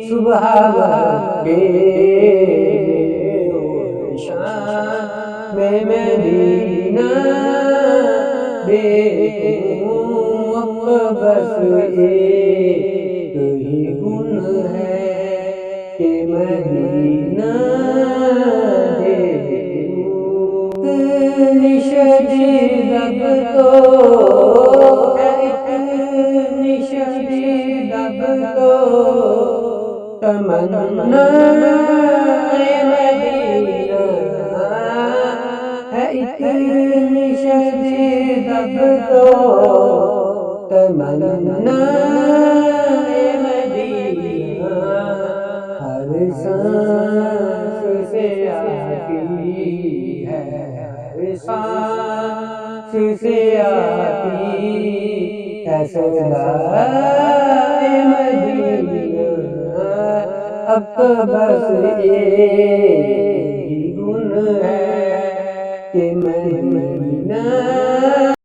صبح وقت کے اور شام میں مدینہ دیکھوں اب بس ایک ہی گن ہے کہ مدینہ دیکھوں اتنی شدید اب تو ہے اتنی شدید اب تو تمنا مدینہ ہے اتنی شدید اب تو تمنا مدینہ ہر سانس سے آتی ہے ہر سانس سے آتی ہے صدائے مدینہ اب تو بس ایک ہی گن ہے کہ مدینہ